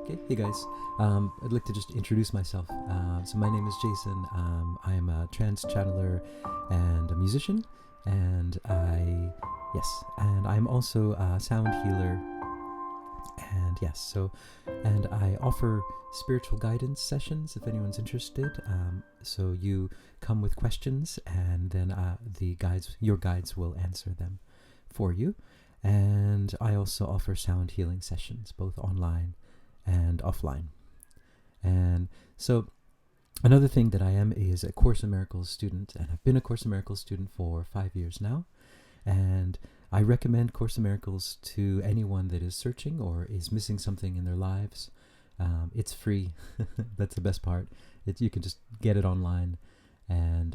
Okay, hey guys. I'd like to just introduce myself. So my name is Jason. I am a trance channeler and a musician, and I'm also a sound healer. And I offer spiritual guidance sessions if anyone's interested. So you come with questions, and then your guides will answer them for you. And I also offer sound healing sessions, both online and offline. And so another thing that I am is a Course in Miracles student, and I've been a Course in Miracles student for 5 years now. And I recommend Course in Miracles to anyone that is searching or is missing something in their lives. It's free. That's the best part. You can just get it online, and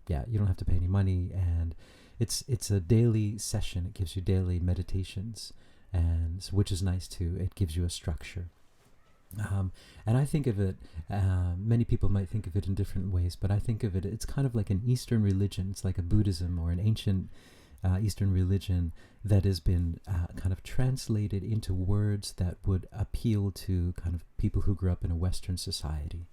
you don't have to pay any money. And it's a daily session. It gives you daily meditations, and which is nice too. It gives you a structure. And I think of it, many people might think of it in different ways, but I think of it, it's kind of like an Eastern religion. It's like a Buddhism or an ancient Eastern religion that has been kind of translated into words that would appeal to kind of people who grew up in a Western society.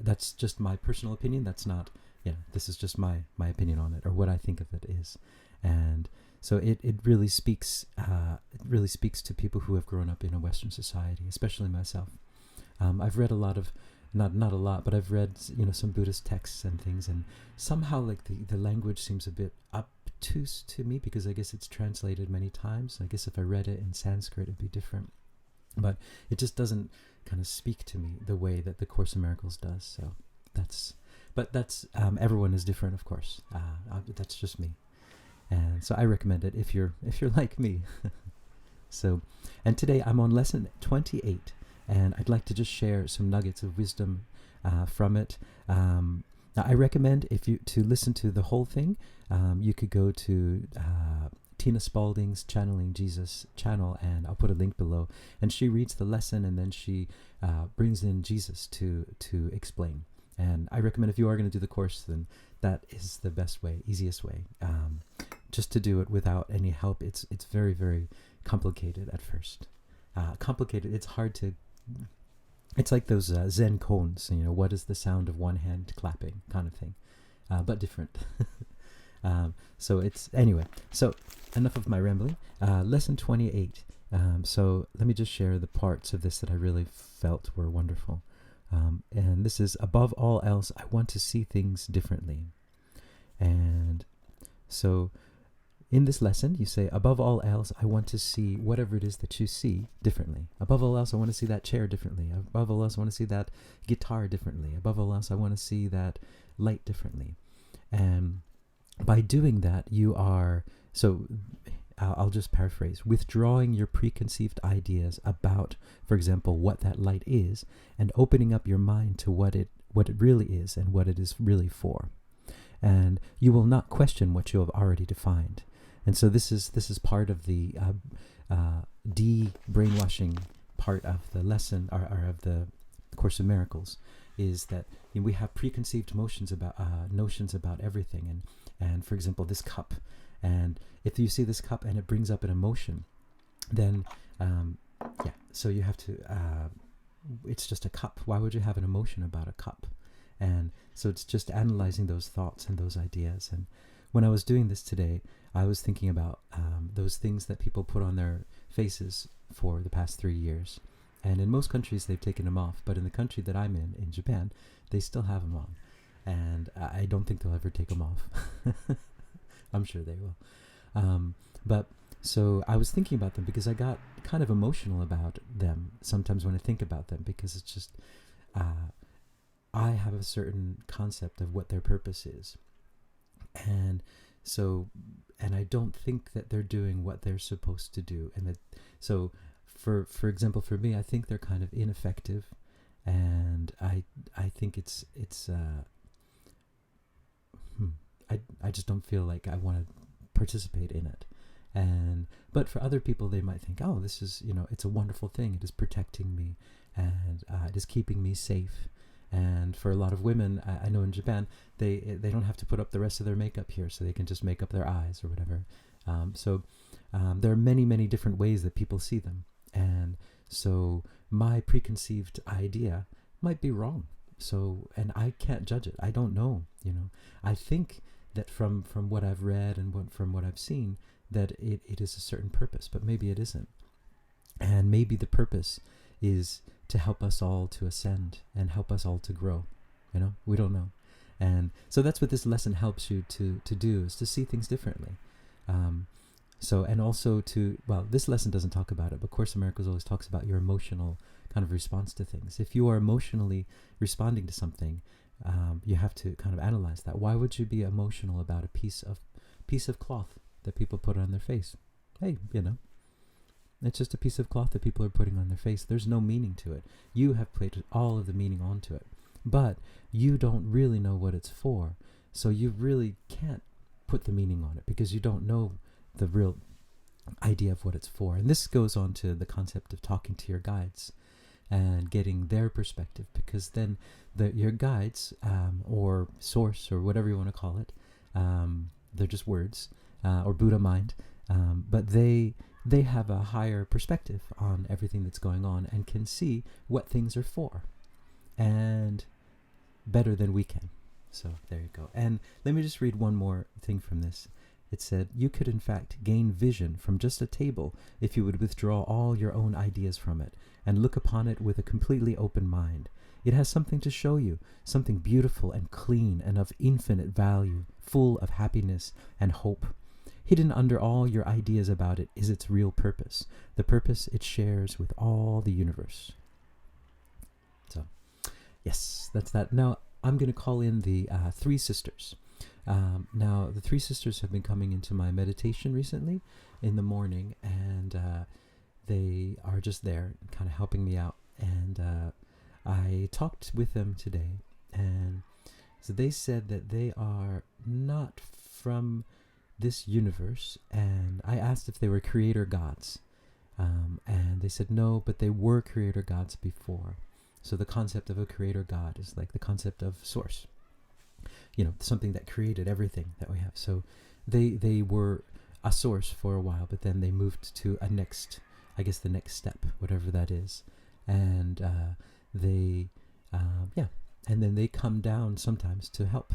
That's just my personal opinion. This is just my opinion on it, or what I think of it is. And so it really speaks to people who have grown up in a Western society, especially myself. I've read a lot of, not a lot, but I've read some Buddhist texts and things, and somehow like the language seems a bit obtuse to me, because I guess it's translated many times. I guess if I read it in Sanskrit it'd be different, but it just doesn't kind of speak to me the way that the Course in Miracles does. So that's everyone is different, of course. That's just me. And so I recommend it if you're like me. So, and today I'm on lesson 28, and I'd like to just share some nuggets of wisdom from it. Now I recommend to listen to the whole thing. You could go to Tina Spalding's Channeling Jesus channel, and I'll put a link below. And she reads the lesson, and then she brings in Jesus to explain. And I recommend, if you are going to do the course, then that is the best way, easiest way. Just to do it without any help, it's very, very complicated at first. Complicated, it's hard to... It's like those Zen koans, what is the sound of one hand clapping kind of thing, but different. So enough of my rambling. Lesson 28. So let me just share the parts of this that I really felt were wonderful. And this is, above all else, I want to see things differently. And so in this lesson, you say, above all else, I want to see whatever it is that you see differently. Above all else, I want to see that chair differently. Above all else, I want to see that guitar differently. Above all else, I want to see that light differently. And by doing that, you are... So I'll just paraphrase, withdrawing your preconceived ideas about, for example, what that light is, and opening up your mind to what it really is and what it is really for. And you will not question what you have already defined. And so this is part of the de-brainwashing part of the lesson, or of the Course in Miracles, is that we have preconceived notions about everything. And for example, this cup. And if you see this cup and it brings up an emotion, then, so you have to, it's just a cup. Why would you have an emotion about a cup? And so it's just analyzing those thoughts and those ideas. And when I was doing this today, I was thinking about those things that people put on their faces for the past 3 years. And in most countries, they've taken them off. But in the country that I'm in Japan, they still have them on. And I don't think they'll ever take them off. I'm sure they will. But so I was thinking about them because I got kind of emotional about them sometimes when I think about them, because it's just, I have a certain concept of what their purpose is. And I don't think that they're doing what they're supposed to do. And so for example, for me, I think they're kind of ineffective. And I think it's I just don't feel like I want to participate in it. But for other people, they might think, oh, this is, it's a wonderful thing. It is protecting me, and it is keeping me safe. And for a lot of women, I know in Japan, they don't have to put up the rest of their makeup here, so they can just make up their eyes or whatever. So there are many, many different ways that people see them. And So my preconceived idea might be wrong. So, and I can't judge it. I don't know, I think that from what I've read and from what I've seen, that it is a certain purpose, but maybe it isn't. And maybe the purpose is to help us all to ascend and help us all to grow. We don't know. And so that's what this lesson helps you to do, is to see things differently. So, and also this lesson doesn't talk about it, but Course in Miracles always talks about your emotional kind of response to things. If you are emotionally responding to something, you have to kind of analyze that. Why would you be emotional about a piece of cloth that people put on their face? Hey, it's just a piece of cloth that people are putting on their face. There's no meaning to it. You have put all of the meaning onto it, but you don't really know what it's for. So you really can't put the meaning on it because you don't know the real idea of what it's for. And this goes on to the concept of talking to your guides and getting their perspective, because then your guides, or source, or whatever you want to call it, they're just words, or Buddha mind, but they have a higher perspective on everything that's going on and can see what things are for, and better than we can. So there you go. And let me just read one more thing from this. It said, you could in fact gain vision from just a table if you would withdraw all your own ideas from it and look upon it with a completely open mind. It has something to show you, something beautiful and clean and of infinite value, full of happiness and hope. Hidden under all your ideas about it is its real purpose, the purpose it shares with all the universe. So, yes, that's that. Now, I'm going to call in the three sisters. Now, the three sisters have been coming into my meditation recently in the morning, and they are just there kind of helping me out. And I talked with them today, and so they said that they are not from this universe, and I asked if they were creator gods, and they said no, but they were creator gods before. So the concept of a creator god is like the concept of source, something that created everything that we have. So they were a source for a while, but then they moved to the next step, whatever that is. And and then they come down sometimes to help.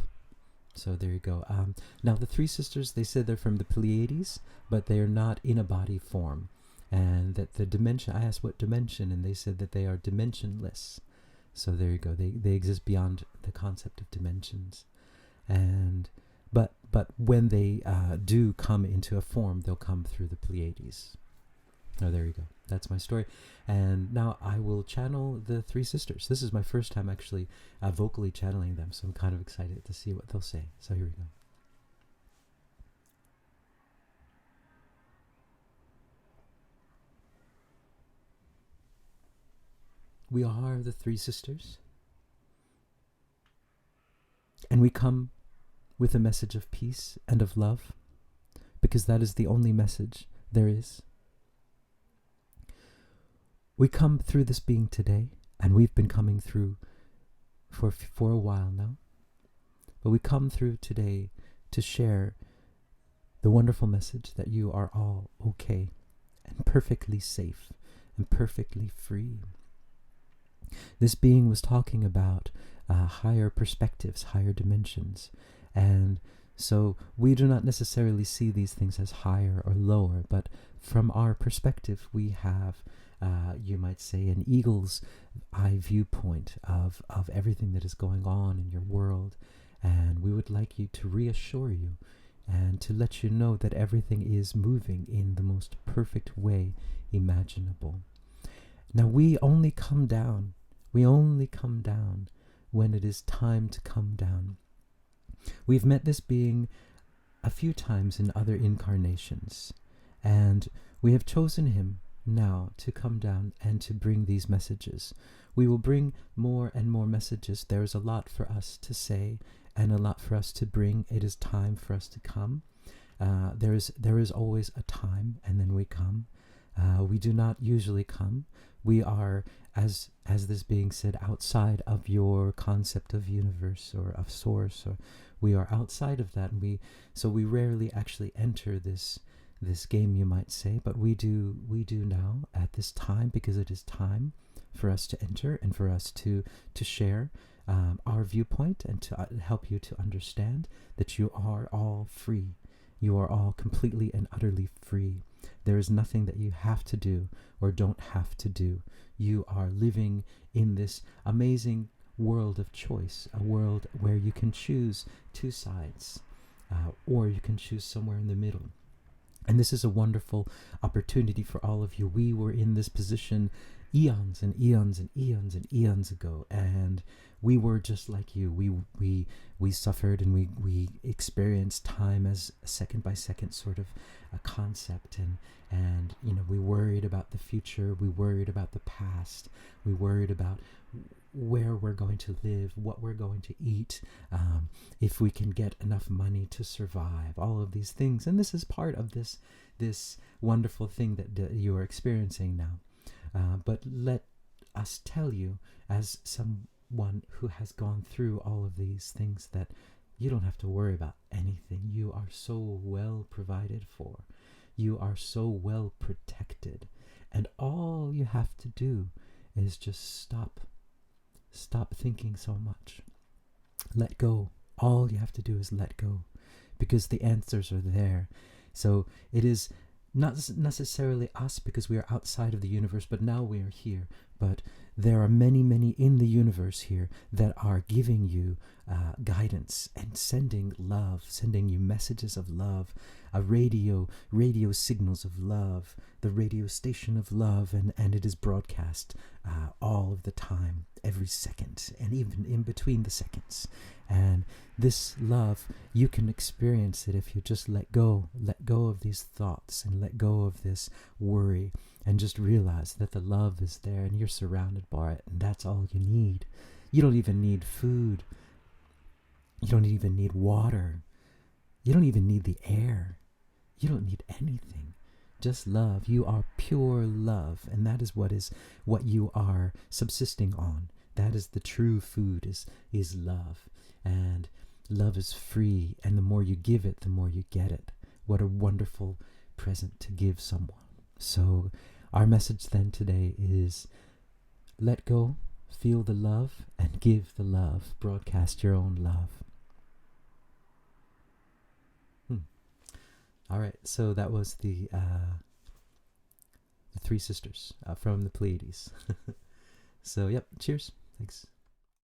So there you go. Now the three sisters, they said they're from the Pleiades, but they are not in a body form. And that the dimension, I asked what dimension, and they said that they are dimensionless. So there you go. They exist beyond the concept of dimensions. And but when they do come into a form, they'll come through the Pleiades. Oh, there you go. That's my story. And now I will channel the three sisters. This is my first time actually vocally channeling them, so I'm kind of excited to see what they'll say. So here we go. We are the three sisters, and we come with a message of peace and of love, because that is the only message there is. We come through this being today, and we've been coming through for a while now, but we come through today to share the wonderful message that you are all okay and perfectly safe and perfectly free. This being was talking about higher perspectives, higher dimensions, and so we do not necessarily see these things as higher or lower, but from our perspective we have, you might say, an eagle's eye viewpoint of everything that is going on in your world, and we would like you to reassure you and to let you know that everything is moving in the most perfect way imaginable. Now we only come down when it is time to come down. We've met this being a few times in other incarnations, and we have chosen him now to come down and to bring these messages. We will bring more and more messages. There is a lot for us to say and a lot for us to bring. It is time for us to come. There is always a time, and then we come. We do not usually come. We are, as this being said, outside of your concept of universe or of source, or we are outside of that, and we rarely actually enter this this game, you might say, but we do now at this time, because it is time for us to enter and for us to share our viewpoint, and to help you to understand that you are all free. You are all completely and utterly free. There is nothing that you have to do or don't have to do. You are living in this amazing world of choice, a world where you can choose two sides, or you can choose somewhere in the middle. And this is a wonderful opportunity for all of you. We were in this position eons and eons and eons and eons ago, and we were just like you. We suffered, and we experienced time as a second by second sort of a concept, and we worried about the future, we worried about the past, we worried about where we're going to live, what we're going to eat, if we can get enough money to survive, all of these things. And this is part of this wonderful thing that you are experiencing now. But let us tell you, as someone who has gone through all of these things, that you don't have to worry about anything. You are so well provided for. You are so well protected. And all you have to do is just stop thinking so much. Let go. All you have to do is let go, because the answers are there. So it is not necessarily us, because we are outside of the universe, but now we are here. But there are many, many in the universe here that are giving you guidance and sending love, sending you messages of love, radio signals of love, the radio station of love, and it is broadcast all of the time, every second, and even in between the seconds. And this love, you can experience it if you just let go of these thoughts, and let go of this worry, and just realize that the love is there, and you're surrounded by it, and that's all you need. You don't even need food. You don't even need water. You don't even need the air. You don't need anything. Just love. You are pure love, and that is what you are subsisting on. That is the true food, is love. And love is free, and the more you give it, the more you get it. What a wonderful present to give someone. So our message then today is let go, feel the love, and give the love. Broadcast your own love. All right, so that was the three sisters from the Pleiades. So, yep, cheers. Thanks.